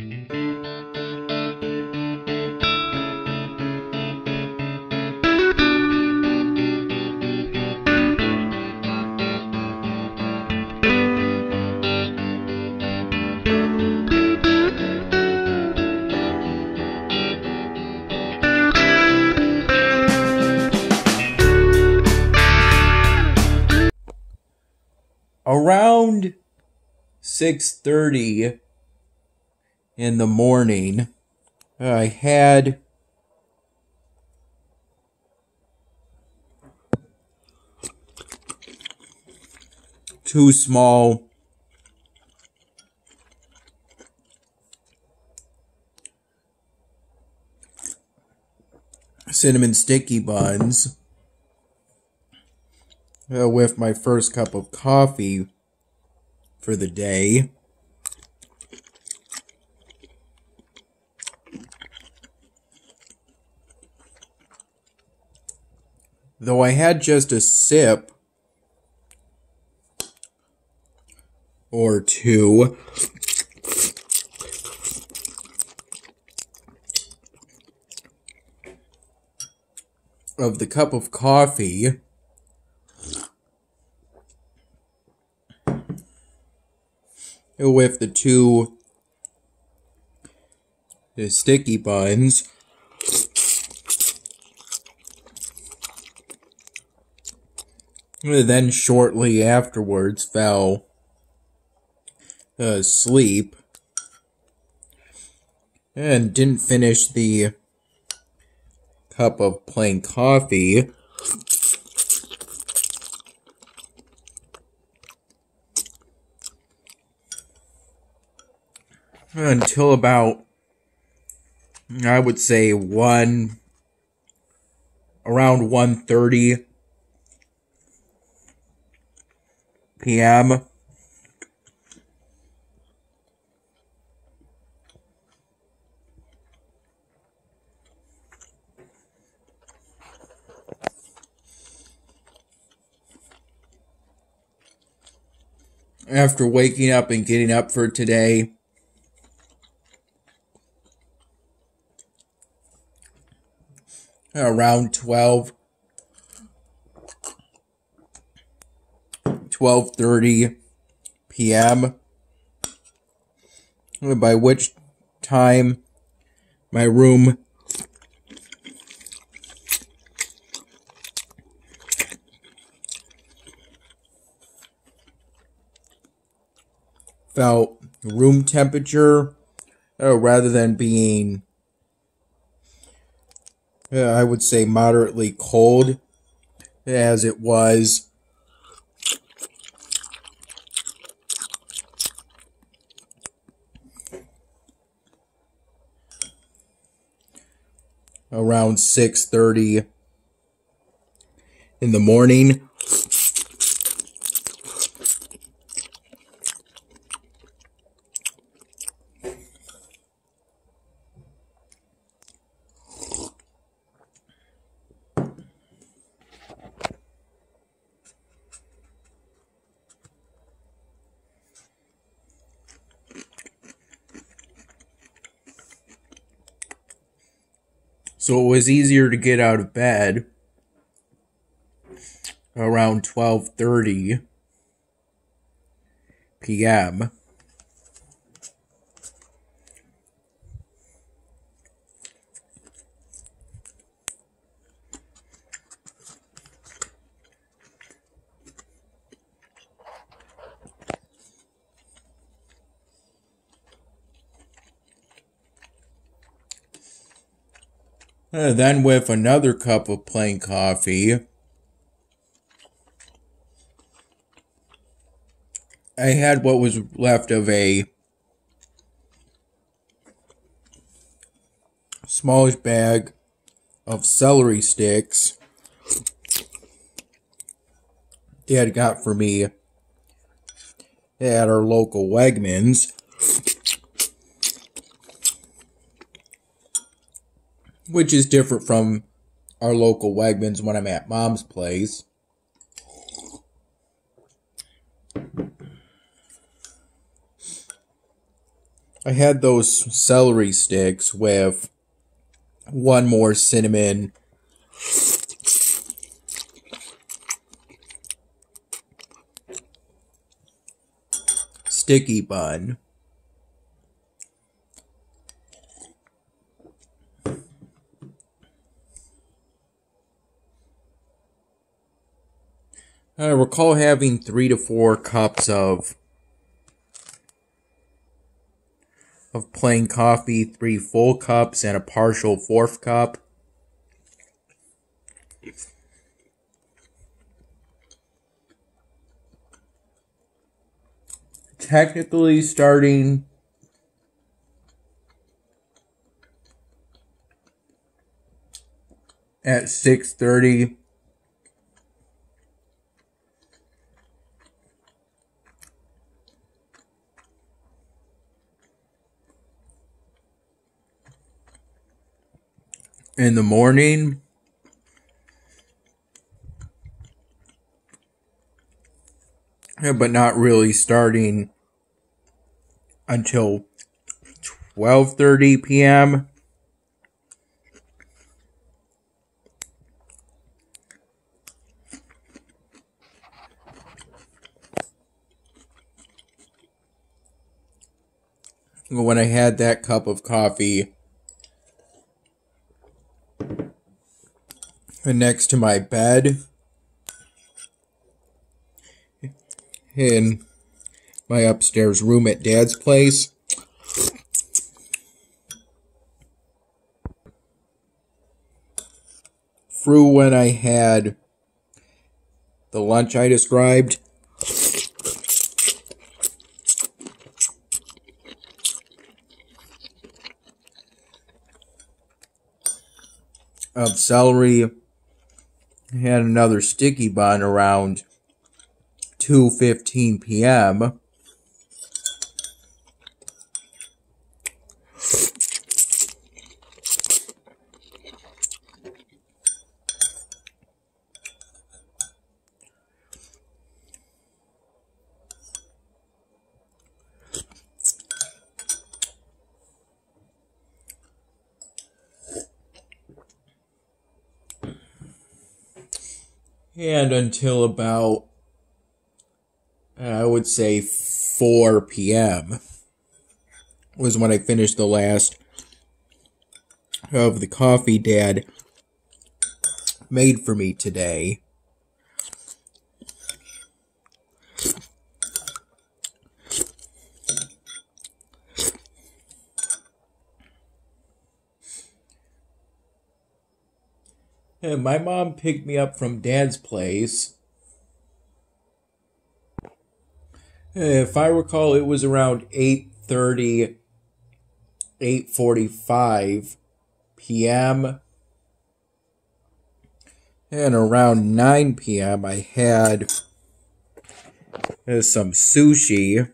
Around 6:30 in the morning, I had two small cinnamon sticky buns with my first cup of coffee for the day. Though I had just a sip or two, of the cup of coffee, with the sticky buns, then shortly afterwards fell asleep and didn't finish the cup of plain coffee until about, I would say, around 1:30 p.m. After waking up and getting up for today, around 12:30 p.m., by which time my room felt room temperature rather than being, I would say, moderately cold, as it was around 6:30 in the morning. So it was easier to get out of bed around 12:30 p.m. Then with another cup of plain coffee, I had what was left of a smallish bag of celery sticks Dad got for me at our local Wegmans, which is different from our local Wegmans when I'm at Mom's place. I had those celery sticks with one more cinnamon sticky bun. I recall having 3 to 4 cups of plain coffee, 3 full cups, and a partial 4th cup. Technically starting at 6:30. In the morning, but not really starting until 12:30 p.m. When I had that cup of coffee next to my bed in my upstairs room at Dad's place. Through when I had the lunch I described. Of celery. I had another sticky bun around 2:15 p.m. And until about, I would say, 4 p.m. was when I finished the last of the coffee Dad made for me today. And my mom picked me up from Dad's place. If I recall, it was around 8:30, 8:45 p.m. And around 9 p.m. I had some sushi.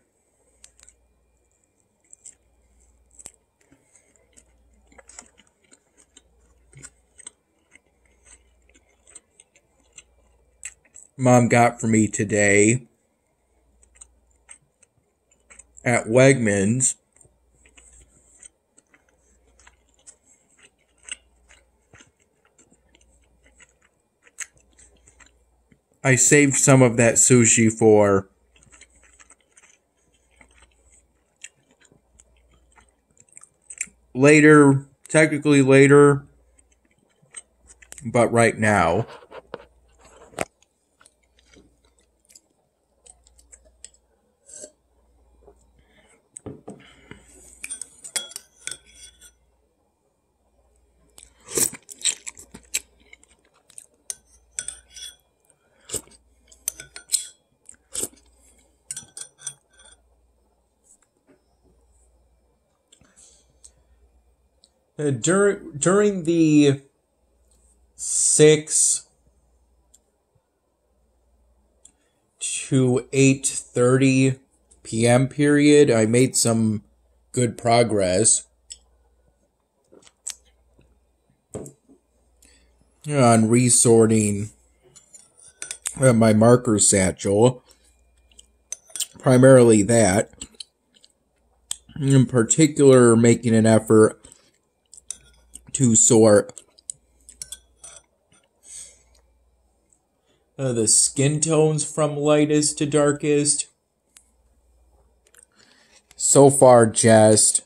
Mom got for me today at Wegmans. I saved some of that sushi for later, technically later, but right now. During the 6 to 8:30 p.m. period, I made some good progress on resorting my marker satchel. Primarily that. in particular making an effort to sort the skin tones from lightest to darkest. So far, just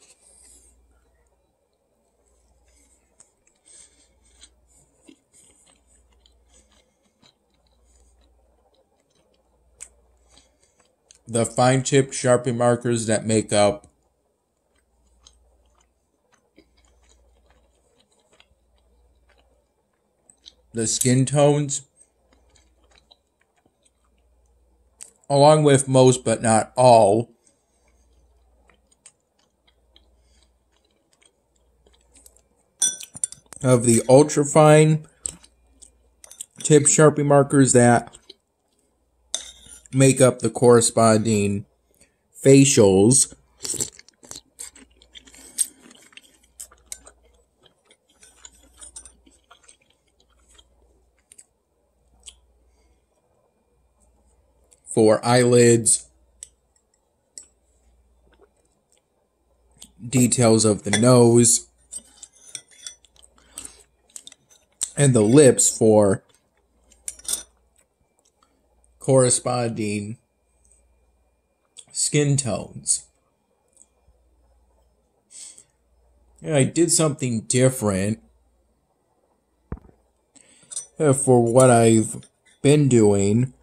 the fine tip Sharpie markers that make up the skin tones, along with most but not all of the ultrafine tip Sharpie markers that make up the corresponding facials. For eyelids, details of the nose, and the lips for corresponding skin tones. Yeah, I did something different for what I've been doing.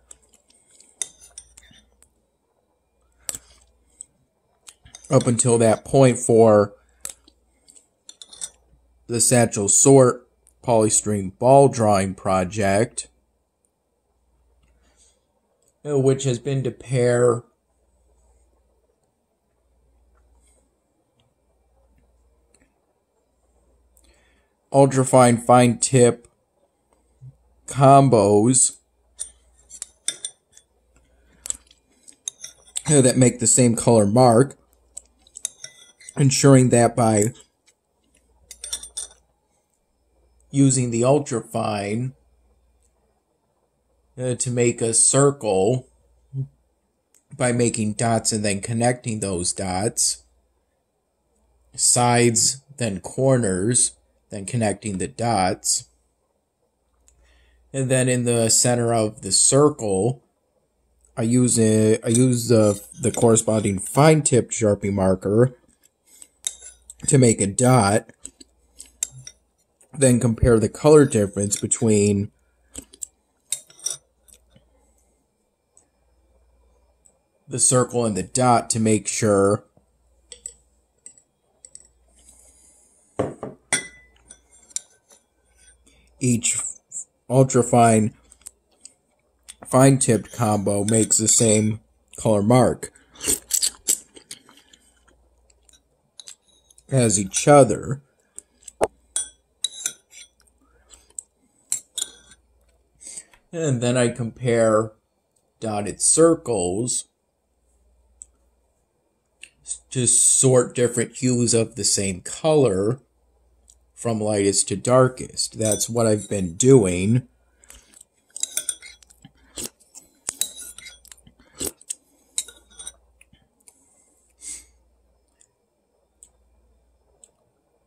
Up until that point for the Satchel Sort polystyrene ball drawing project, which has been to pair ultrafine fine tip combos that make the same color mark, ensuring that by using the ultrafine to make a circle by making dots and then connecting those dots, sides, then corners, then connecting the dots, and then in the center of the circle, I use the corresponding fine tipped Sharpie marker to make a dot, then compare the color difference between the circle and the dot to make sure each ultrafine fine tipped combo makes the same color mark as each other. And then I compare dotted circles to sort different hues of the same color from lightest to darkest. That's what I've been doing.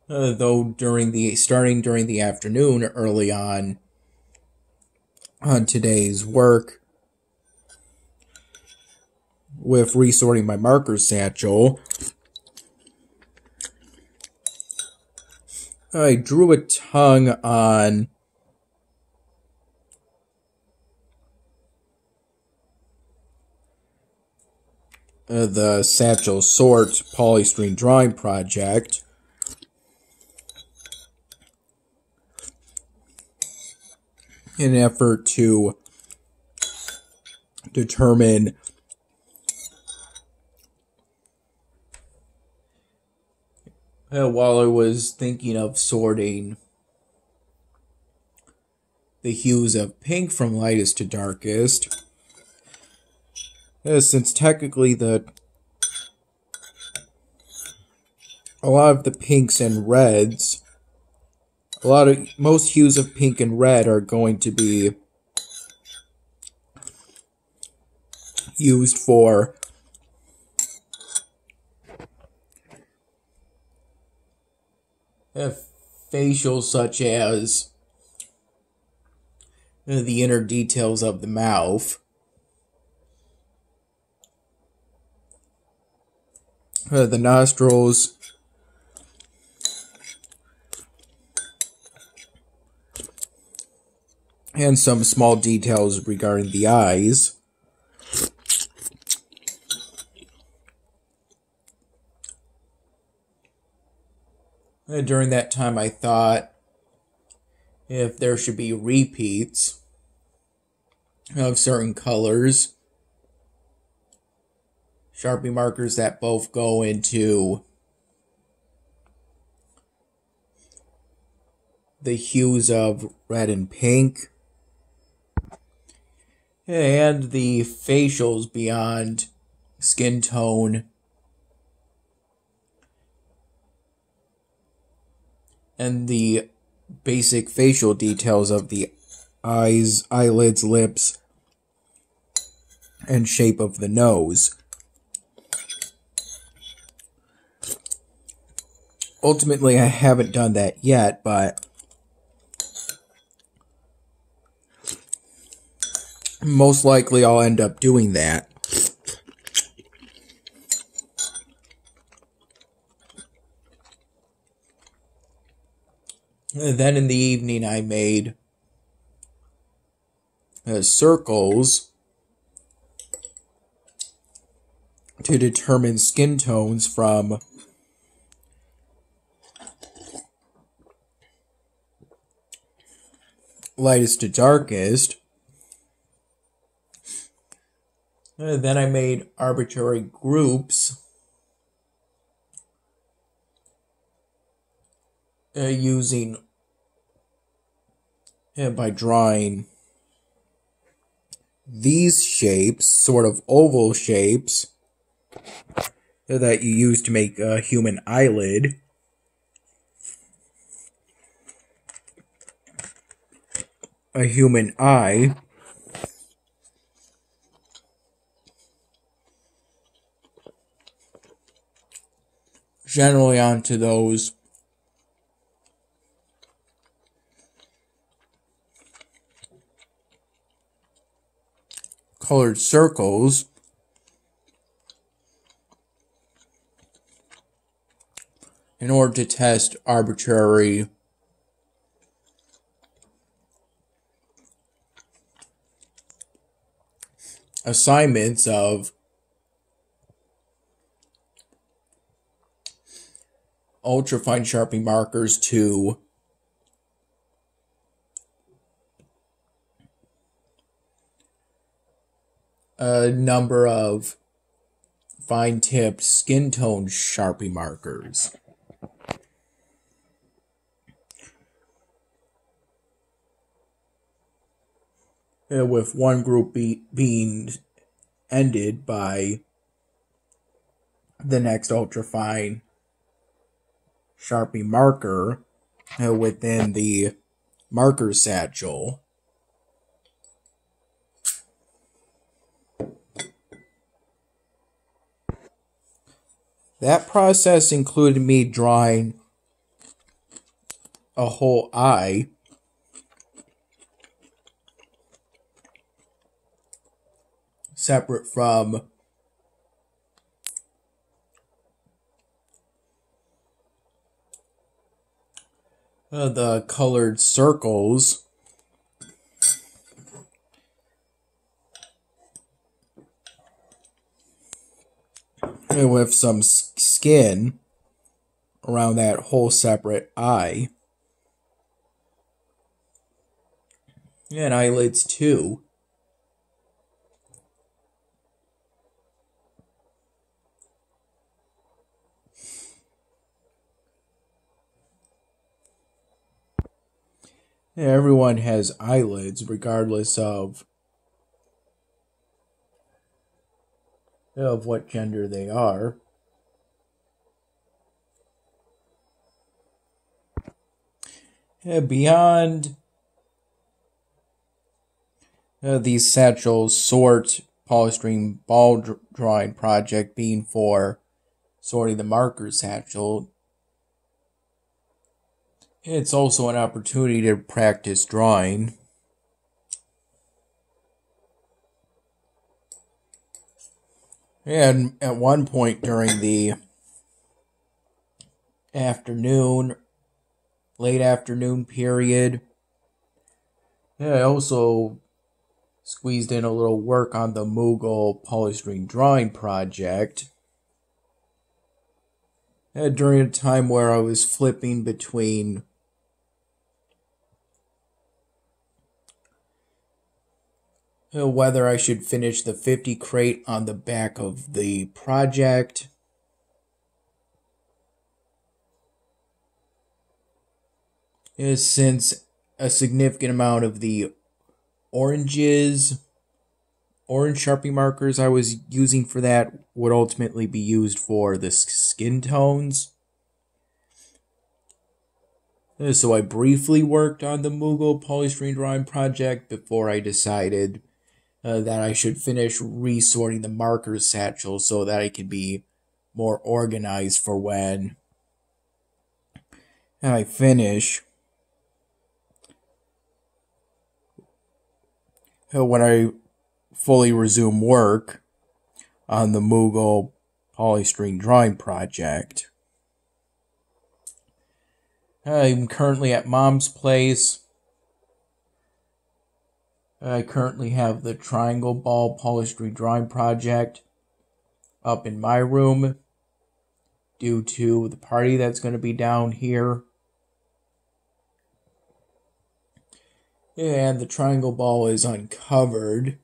Though starting during the afternoon, early on today's work with resorting my marker satchel, I drew a tongue on the Satchel Sort polystyrene drawing project. In an effort to determine while I was thinking of sorting the hues of pink from lightest to darkest, since technically a lot of the pinks and reds, most hues of pink and red are going to be used for uh, facials such as the inner details of the mouth, the nostrils, and some small details regarding the eyes. During that time, I thought if there should be repeats of certain colors, Sharpie markers that both go into the hues of red and pink, and the facials beyond skin tone and the basic facial details of the eyes, eyelids, lips, and shape of the nose. Ultimately, I haven't done that yet, but most likely I'll end up doing that. And then in the evening I made circles to determine skin tones from lightest to darkest. Then I made arbitrary groups using by drawing these shapes, sort of oval shapes that you use to make a human eyelid. A human eye. Generally onto those colored circles in order to test arbitrary assignments of ultrafine Sharpie markers to a number of fine-tipped skin tone Sharpie markers. With one group being ended by the next ultrafine Sharpie marker within the marker satchel. That process included me drawing a whole eye separate from the colored circles with some skin around that whole separate eye. And eyelids too. Yeah, everyone has eyelids regardless of what gender they are. Beyond these satchels, sort polystyrene ball drawing project being for sorting the marker satchel, It's also an opportunity to practice drawing. And at one point during the afternoon, late afternoon period, I also squeezed in a little work on the Moogle polystyrene drawing project. During a time where I was flipping between whether I should finish the 50 crate on the back of the project, since a significant amount of the orange Sharpie markers I was using for that would ultimately be used for the skin tones. So I briefly worked on the Moogle polystyrene drawing project before I decided that I should finish resorting the marker satchel so that I could be more organized for when I finish. When I fully resume work on the Moogle polystyrene drawing project. I'm currently at Mom's place. I currently have the triangle ball polystyrene drawing project up in my room due to the party that's going to be down here. And the triangle ball is uncovered,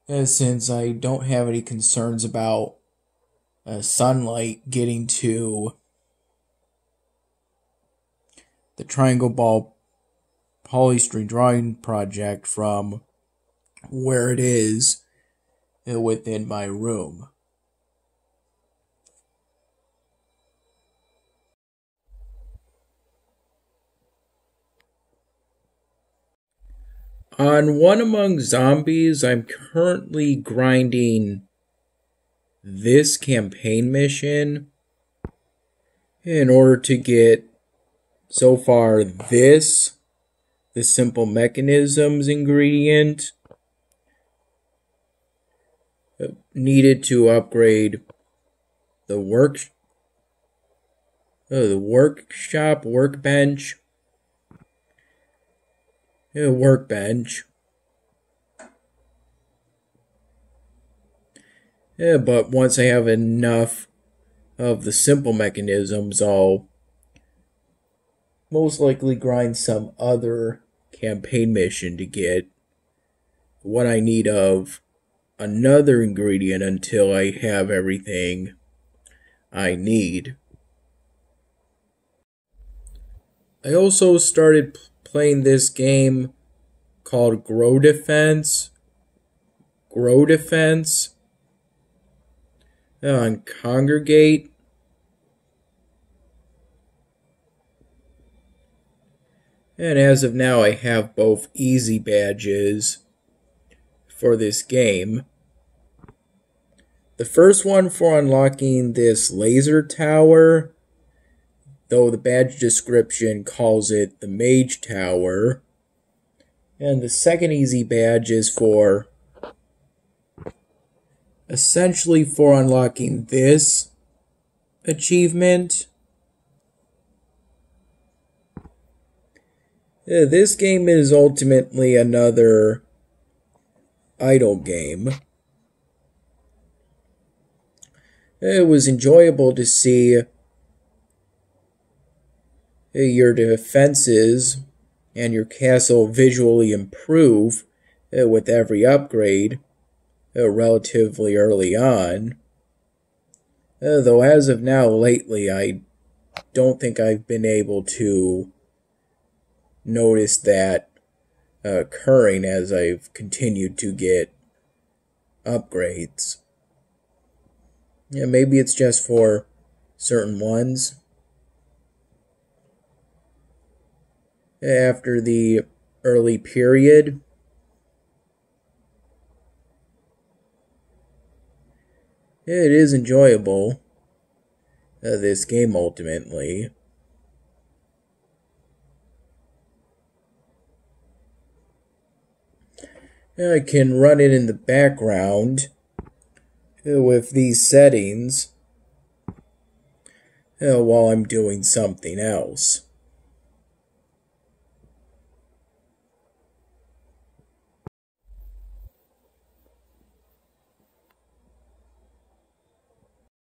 since I don't have any concerns about sunlight getting to the triangle ball polystyrene drawing project from where it is within my room. On One Among Zombies, I'm currently grinding this campaign mission in order to get, so far, the simple mechanisms ingredient needed to upgrade the workbench. But once I have enough of the simple mechanisms, I'll most likely grind some other campaign mission to get what I need of another ingredient until I have everything I need. I also started playing this game called Grow Defense on Kongregate. And as of now, I have both easy badges for this game. The first one for unlocking this laser tower, though the badge description calls it the Mage Tower. And the second easy badge is for essentially for unlocking this achievement. This game is ultimately another idle game. It was enjoyable to see your defenses and your castle visually improve with every upgrade relatively early on. Though as of now, lately, I don't think I've been able to notice that occurring as I've continued to get upgrades. Yeah, maybe it's just for certain ones. After the early period, it is enjoyable this game ultimately. I can run it in the background with these settings while I'm doing something else.